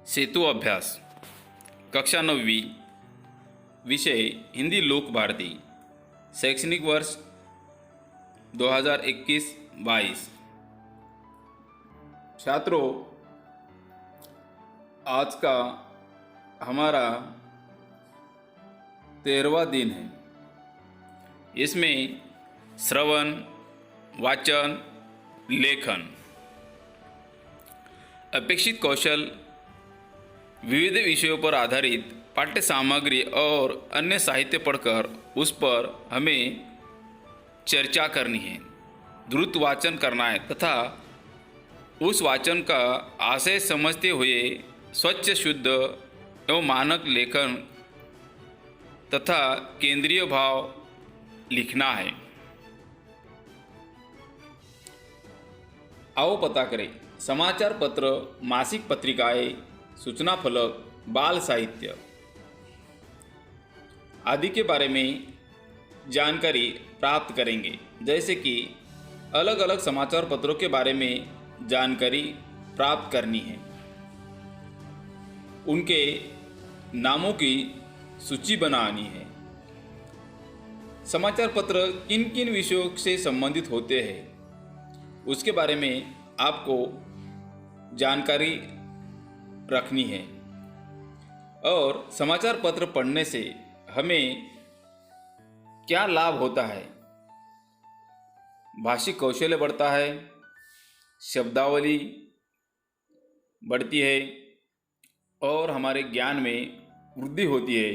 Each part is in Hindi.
सेतु अभ्यास कक्षा 9वीं विषय हिंदी लोक भारती शैक्षणिक वर्ष 2021-22। छात्रों, आज का हमारा 13वां दिन है। इसमें श्रवण, वाचन, लेखन, अपेक्षित कौशल, विविध विषयों पर आधारित पाठ्य सामग्री और अन्य साहित्य पढ़कर उस पर हमें चर्चा करनी है, द्रुत वाचन करना है तथा उस वाचन का आशय समझते हुए स्वच्छ, शुद्ध एवं मानक लेखन तथा केंद्रीय भाव लिखना है। आओ पता करें समाचार पत्र, मासिक पत्रिकाएं, सूचना फलक, बाल साहित्य आदि के बारे में जानकारी प्राप्त करेंगे। जैसे कि अलग अलग समाचार पत्रों के बारे में जानकारी प्राप्त करनी है, उनके नामों की सूची बनानी है, समाचार पत्र किन किन विषयों से संबंधित होते हैं उसके बारे में आपको जानकारी रखनी है। और समाचार पत्र पढ़ने से हमें क्या लाभ होता है? भाषिक कौशल्य बढ़ता है, शब्दावली बढ़ती है और हमारे ज्ञान में वृद्धि होती है।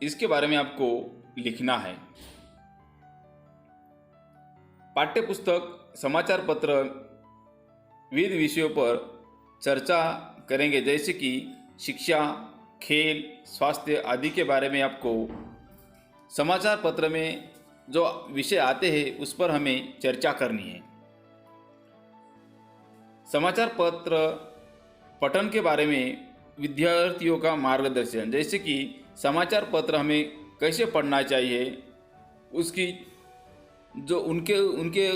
इसके बारे में आपको लिखना है। पाठ्य पुस्तक, समाचार पत्र विविध विषयों पर चर्चा करेंगे, जैसे कि शिक्षा, खेल, स्वास्थ्य आदि के बारे में आपको समाचार पत्र में जो विषय आते हैं उस पर हमें चर्चा करनी है। समाचार पत्र पठन के बारे में विद्यार्थियों का मार्गदर्शन, जैसे कि समाचार पत्र हमें कैसे पढ़ना चाहिए, उसकी जो उनके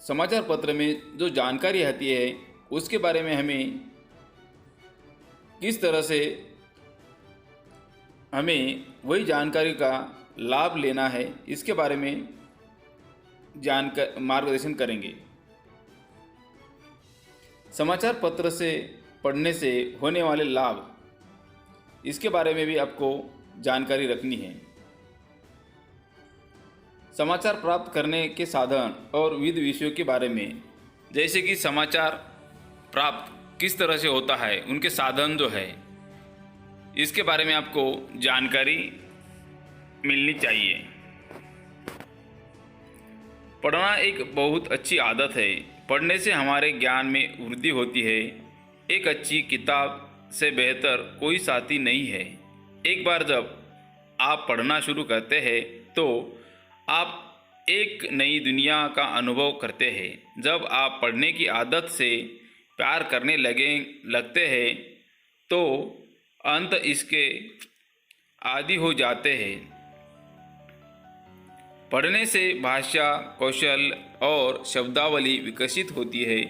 समाचार पत्र में जो जानकारी आती है उसके बारे में हमें किस तरह से हमें वही जानकारी का लाभ लेना है, इसके बारे में मार्गदर्शन करेंगे। समाचार पत्र से पढ़ने से होने वाले लाभ, इसके बारे में भी आपको जानकारी रखनी है। समाचार प्राप्त करने के साधन और विविध विषयों के बारे में, जैसे कि समाचार प्राप्त किस तरह से होता है, उनके साधन जो है, इसके बारे में आपको जानकारी मिलनी चाहिए। पढ़ना एक बहुत अच्छी आदत है। पढ़ने से हमारे ज्ञान में वृद्धि होती है। एक अच्छी किताब से बेहतर कोई साथी नहीं है। एक बार जब आप पढ़ना शुरू करते हैं तो आप एक नई दुनिया का अनुभव करते हैं। जब आप पढ़ने की आदत से प्यार करने लगते हैं तो अंत इसके आदी हो जाते हैं। पढ़ने से भाषा कौशल और शब्दावली विकसित होती है।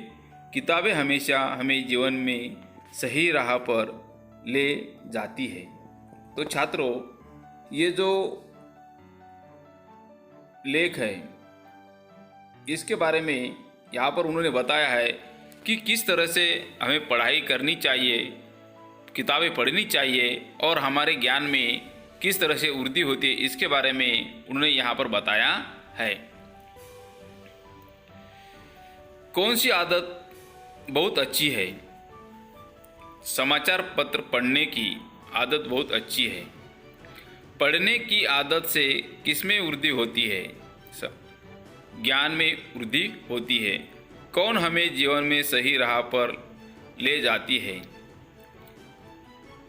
किताबें हमेशा हमें जीवन में सही राह पर ले जाती है। तो छात्रों, ये जो लेख है इसके बारे में यहाँ पर उन्होंने बताया है कि किस तरह से हमें पढ़ाई करनी चाहिए, किताबें पढ़नी चाहिए और हमारे ज्ञान में किस तरह से वृद्धि होती है, इसके बारे में उन्होंने यहाँ पर बताया है। कौन सी आदत बहुत अच्छी है? समाचार पत्र पढ़ने की आदत बहुत अच्छी है। पढ़ने की आदत से किसमें वृद्धि होती है? ज्ञान में वृद्धि होती है। कौन हमें जीवन में सही राह पर ले जाती है?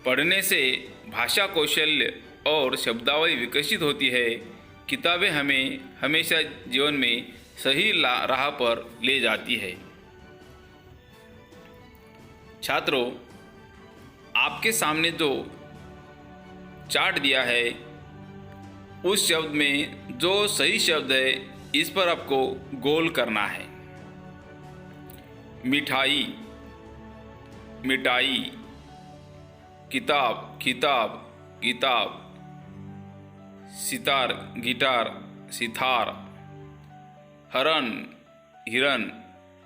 पढ़ने से भाषा कौशल्य और शब्दावली विकसित होती है। किताबें हमें हमेशा जीवन में सही राह पर ले जाती है। छात्रों, आपके सामने जो चार्ट दिया है उस शब्द में जो सही शब्द है इस पर आपको गोल करना है। मिठाई, मिठाई, किताब किताब किताब, सितार गिटार सितार, हरन हिरन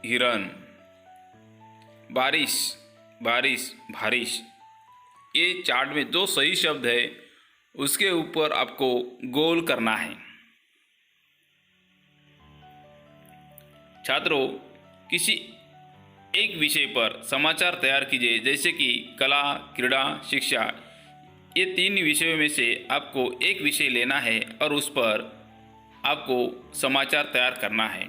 हिरन, बारिश बारिश बारिश। ये चार्ट में जो सही शब्द है उसके ऊपर आपको गोल करना है। छात्रों, किसी एक विषय पर समाचार तैयार कीजिए, जैसे कि कला, क्रीड़ा, शिक्षा। ये 3 विषयों में से आपको एक विषय लेना है और उस पर आपको समाचार तैयार करना है।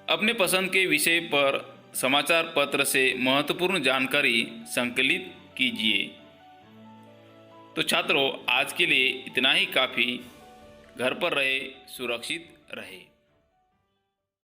अपने पसंद के विषय पर समाचार पत्र से महत्वपूर्ण जानकारी संकलित कीजिए। तो छात्रों, आज के लिए इतना ही काफ़ी। घर पर रहे, सुरक्षित रहे।